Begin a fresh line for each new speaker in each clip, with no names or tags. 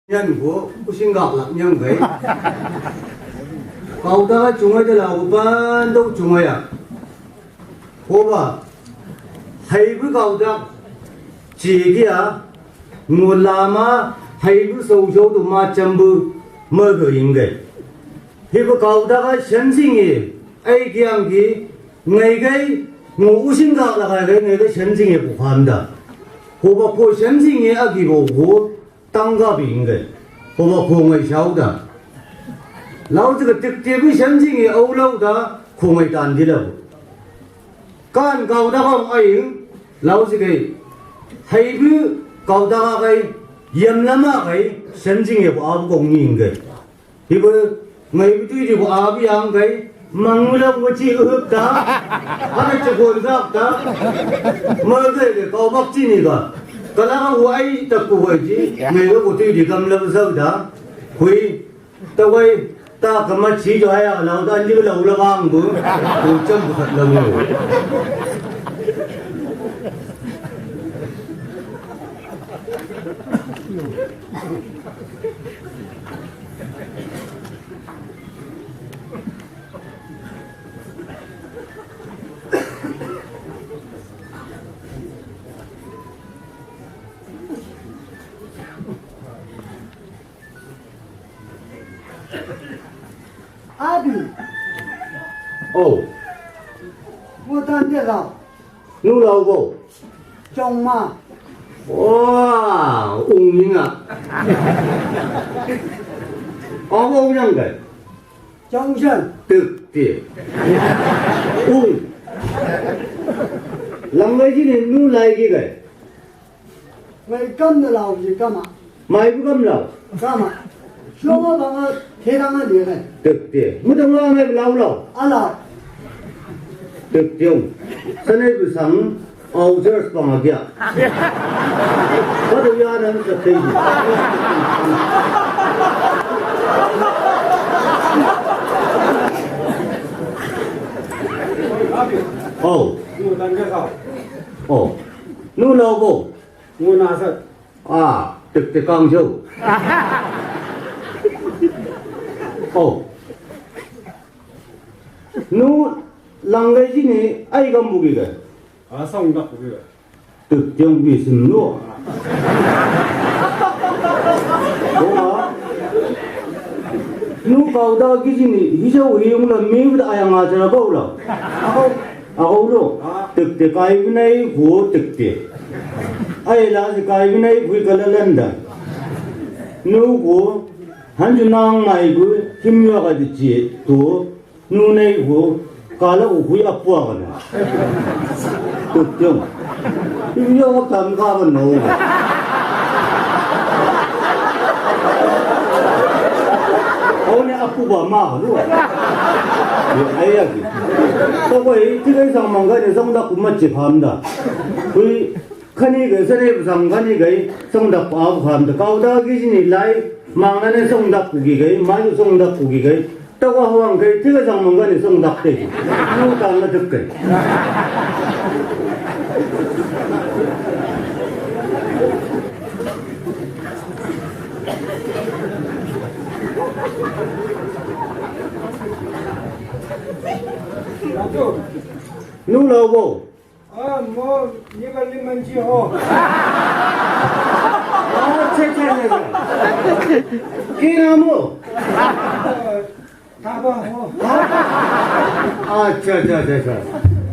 nhân của sinh ngọc là nhân vậy cậu ta chúng ấy là ban đâu chúng ấy à cô bà hay với cậu ta chỉ kia nguồn làm mà hay với sâu sâu tụi mà chăm bự mơ cái gì vậy thì với cậu ta cái sinh sinh gì ấy kia anh kia ngày cái ngủ sinh ngọc là cái ngày cái sinh sinh gì của hắn đó cô bà cô sinh sinh gì ở cái bộ cô tăng ga bị người, cô bảo cô người xấu đó, lão cái trực tiếp với sinh sinh người Âu lâu đó, cô người tàn đi đâu, can cầu đó không ai, lão cái hay với cầu đó cái yếm lắm á cái sinh sinh người của ông cũng nhìn cái, thì bây ngày bây giờ của ông bị ăn cái mang lông cái chi ướp đó, hắn chỉ còn ra đó, mà cái cầu bắp chi này cả. Cái đó không ai tập của vậy chứ, người có một tí cầm lâm sâu đó, huy, tao quay, ta cầm mắt chỉ cho ai à, lâu ta như lâu là vang bữa, tôi chân của thật lâu rồi.
Abi,
Ồ,
mua tan thế nào?
nu lâu vô,
Trong mà,
wow, ung nhinh à, ông nhang cái,
trong sân,
thực tiễn, ung, làm cái gì này nu lại cái,
vậy cấm được làm gì cấm à?
mai cũng cầm lâu,
Cấm à? Xuống ở bằng thế đang ở địa này,
thực tiễn, mất đồng lo mai lâu lâu.
à là,
thực tiễn, sau này buổi sáng Âu chơi bằng kia, có được ra đến thực tiễn. Ồ,
Ngô tan cái sao?
ồ, nu lâu vô,
Ngô na sợ.
à, thực tiễn con châu. Ồ, nu làm cái gì này, ai cầm bút cái,
À xong đọc cái gì?
thực tiễn bị sưng lúa. Đúng không? Nu kau dah kini, hijau hiung la ming dah ayang ajar kau lah. Aku lo, tek tek kai binai hu tek tek. Ay lah si kai binai hui kalalan dah. Nu hu hanjunang mai hu kimya ka dici tu nu nai hu kala hui apa kana. Tek tek. Ini awak tam kawan no. Ông này áp bùa mà luôn, ai vậy? Tôi quay cái sang mong cái này sang đọc cũng mất chịu ham đó, vì cái này cái này sang cái này cái sang đọc áo ham đó, câu đó cái gì này lại mang cái này sang đọc cái mai cũng sang đọc cái, tôi qua hoàng cái sang mong cái này sang đọc thế, nó càng là thực cái. Nu lâu vô.
À mua như vậy thì mình chỉ ho.
Chết chết rồi. Khi nào mua?
Thà ba ho.
Trời trời trời trời.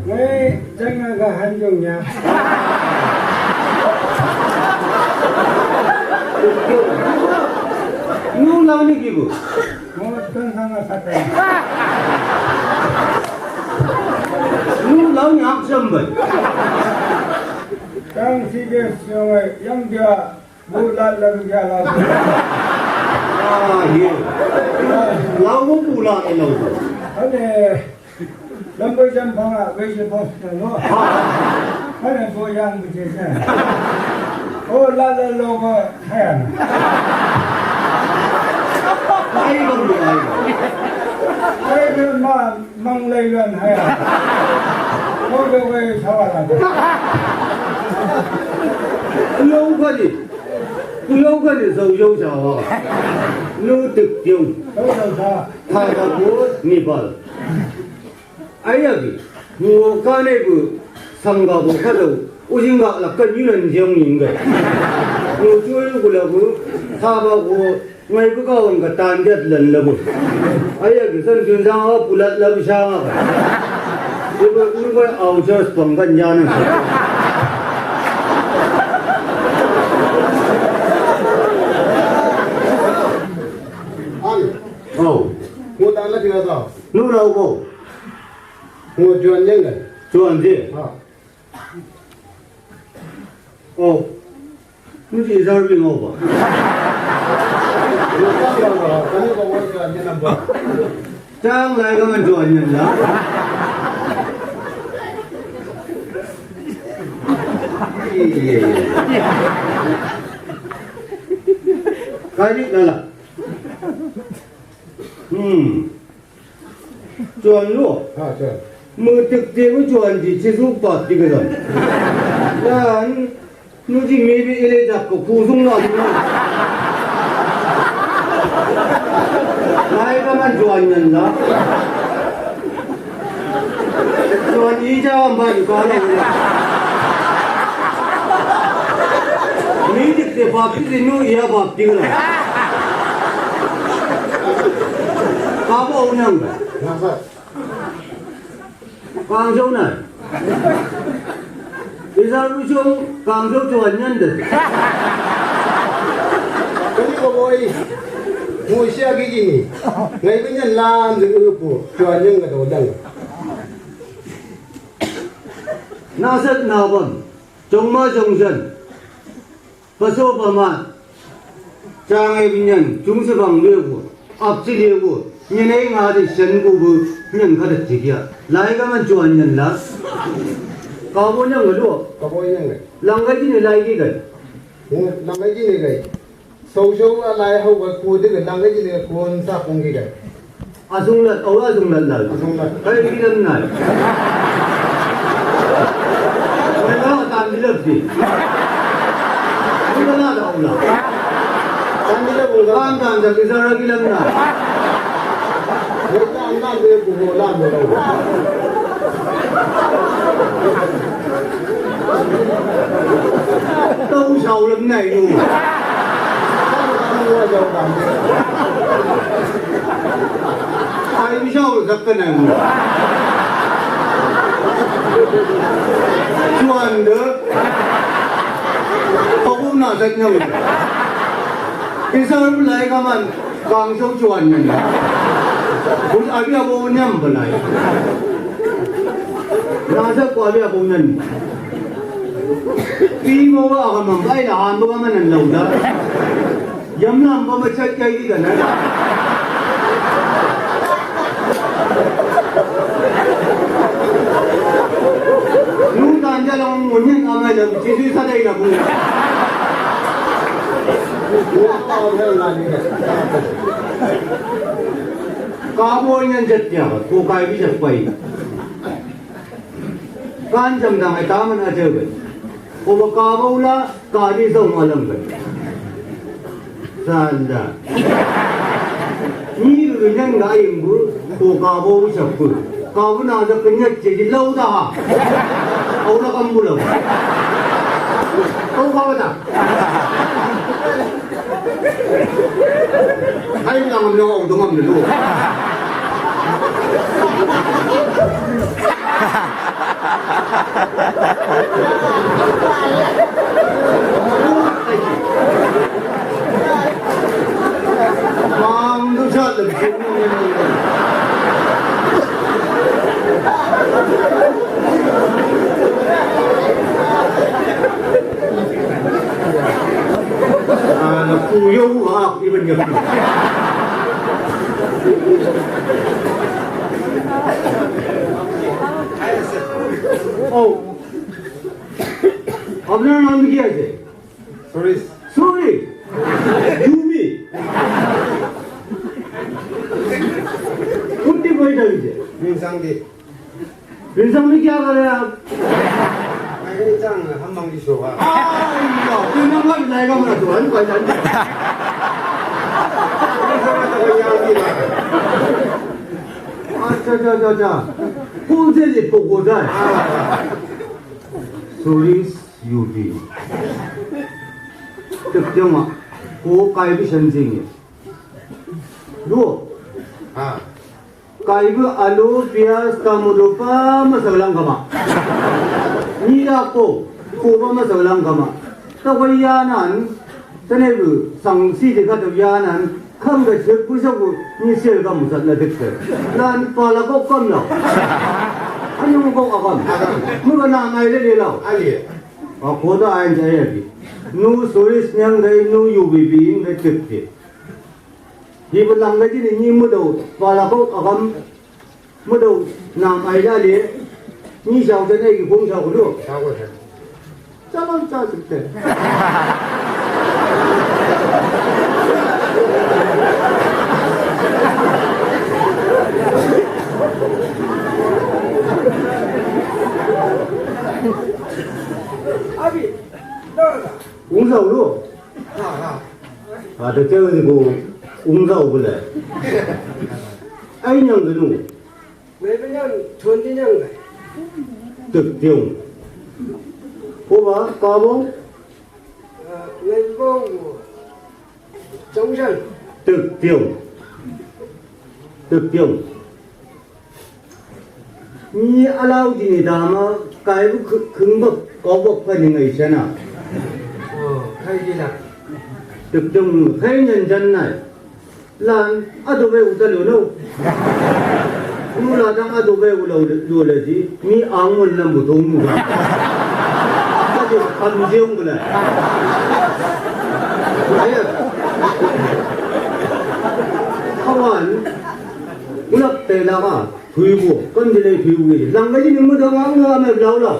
Vậy chẳng là cái hành dụng nhà.
Nu lâu như gì bu?
Mua tân sang là thật đấy.
Nu lâu nhạc sâm vậy.
Đang khi cái rồi yang dia bulat lagi jalan.
Hiểu. Lâu có bù lại lâu.
Ada lâm bây giờ phong à bây giờ phong nó. Cái này vô yang bị chết này. Ô la lô mà hay à?
Ai không được ai.
Cái mà mong lây lên hay à? Có đâu về sao à?
Lâu quá gì? 구역관에서 우여자와 노득경
여기서
타가고 니발 아야기 무간에 그 상가고 가도 오신가 약간 이런 정인가 뭐 쪼이고라고 타가고 말그가 온가 딴데 런러고 아야기 선준상하고 불라라고 샤가 이거 우리가 아우저 동간 야는
Ngô ta là chưa sao?
누라고
Ngô chuyện nhân này.
좋아한지 무지 살비 먹어
Ngô ta là rồi, cái này có quan chuyện nhân làm vợ.
짱 라이가만 좋아했는다 예예 가지 나라 좋아요
À trời.
뭐 특대고 좋아한지 지수 빠뜨거든 난 누지 매비 이래 잡고 구속 놔두면 나이가만 좋아했는다 좋아한 이자만 봐주고 하라고 매직 때 밥기지 누 이야 밥기거든 가보 오는 거야
Làm sao?
광저우는 이 사람이 좀 광저우 좋았는데
Cái này có vui. Ngồi xe cái gì nhỉ? Ngày với nhân làm rồi của chuyện nhân cái đồ đằng.
나셋 나번 정마 정선 버소범한 장애 빈년 중수방 외구 앞질 외구 년행 아들 선구부 년 가르치기야 라이가만 좋았는다 가보냐 그죠
Có vui nhân này.
랑가지는 라이기가
Ngô làm cái gì này cái? Sâu sâu lại hậu cái cua tức là làm cái gì này cuốn sa cùng cái.
아송란 어아송란 날
아송란.
가이기는 날 내가 다 밀었지 우리가 나오나
Anh đi đâu rồi?
깜깜 잡기 사람이란 날
Người ta ăn làm gì của làm rồi đâu.
đâu sầu lắm này luôn
Sao mua dầu làm gì?
ai biết sao được cái này mà chuan được không nào sạch nhau cái sao lại các bạn càng sâu chuan này cũng ai biết bao nhiêu bên này nó sẽ qua biết bao nhiêu khi mà các bạn phải làm bao nhiêu lần lâu đó dám làm bao nhiêu cái gì cả này nung tan ra lòng muốn nhận làm này là chỉ suy ra đây là cũng
Ngô ta theo làm gì cái?
cá bôi nhân chất nhà cô cái bị chặt quay can chầm đằng này ta mình ở chơi vậy cô bà cá bôi là cá đi sông mà làm vậy san ra như người nhân đã im bữa cô cá bôi chặt quay cá bôi nào cho cái nhất chỉ lâu ra hả ông là con bù lâu không có ta anh làm nó ông đúng không được luôn 마음도 잘 아, 나 구여우학 이번 역. আপনার নাম কি আছে
Sorry.
Sorry জুমি कुत्ती बैठा हुई है
Mình sang đi.
इंसान में क्या कर रहे हैं आप
당연히 짱한 방지 쇼가.
아, 그냥 내가 뭐라 좋아하는 거야, 난. 자. 호텔이 보고자. 소리 유비. 특정아, 고가입이 선생이. 로.
아.
가이브 알루 피아스 타무루파 마살랑 가마. 니라고 고바 마살랑 가마. 타고야난 테네브 상시디 가도야난 컴가 제부서고 니셀가 무살라 덱세. 난 팔라고 컴나. 아니고 아감. 누가 나마이레라.
아니.
아 고다 안자야비. 누 소리스 냥가이 누 유비비 인가 텝티. Ibu lang lagi ni mudo, walaupun agam mudo nam ayah ni, ni jauh je ni gong jauh dulu.
사고 해.
Jangan cakap tu.
Abi, đâu
Gong jauh dulu. Ada cakap ni gong. 웅사오 볼래. 아이냥 그누.
왜 그냥 전진형
득병. 보봐, 까봉.
왼봉 정선
득병. 이 알라우딘이 다마 가이브 금박 거복하는 거 있잖아.
칼기다
득병 8년 전날. 란 아도베 우달로노 누라당 아도베 우라우르지 미 앙물나 무동무가 아주 감지용 그래 아야 하완 운합대다가 들고 건들에 들고 랑가지 무덤 앙나면 나오라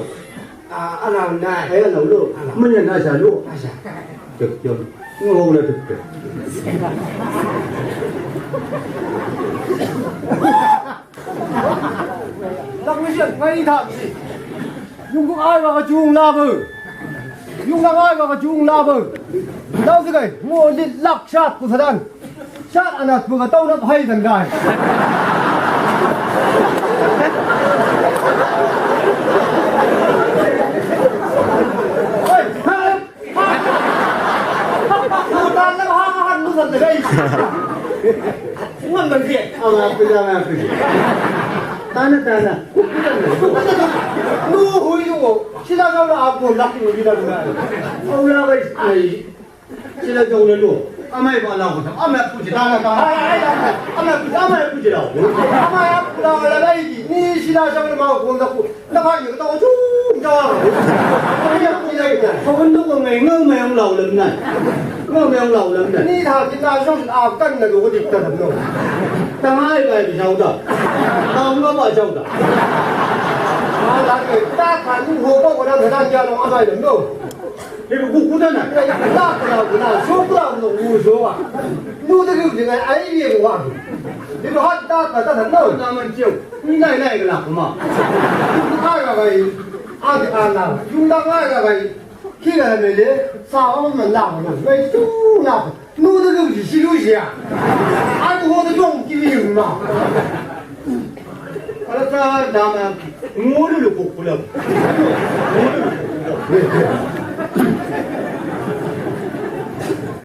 아 알아온다
해야 나오로 뭐냐 나샤로 적정 ngô là thực tế
đặc biệt ngay thẳng dùng cũng ai vào cái chuồng la bờ dùng làm ai vào cái chuồng la bờ đâu thế này mua đi lạc sát của thần sát anh vừa cái tàu nó hay thần gài Ngon bằng gì?
Apa? Tanah.
Nu hui du, sila kau nak apa nak ni kita dengar.
Allah guys, sila jauh lalu. Amai bala ko. Amai puji tanah. Amai puji lau.
Amai apa dah lagi? Ni sila jangan mau kau nak. Nak apa you tahu tu? Jauh.
Kau kan tu kau ngau ông lau lắm này. Ngau ông lau lắm này.
Ni thằng chúng ta sống ảo cân là đủ địch tận rồi.
Tang ai cái bị sao đó? Tao nó bỏ sao đó?
Là người ta khán những hồ bông của đang thời gian kia nó ăn dài lắm đâu.
Cái cú đó này.
Cái ta cái nào số cái nào nó ngu số à? Nu cái gì này ấy gì của anh? Đi vào hát ta phải ta thật đâu.
Ta mình chịu. Này cái là mà.
Ai là vậy? Ai thì ăn nào? Chúng ta ai là vậy? Khi là người đấy sao mà làm rồi? Vậy chú nào? Nu cái gì xí đuôi gì à? Ai cũng có cái trong cái gì mà?
Kalau dah ngulu lu pukul.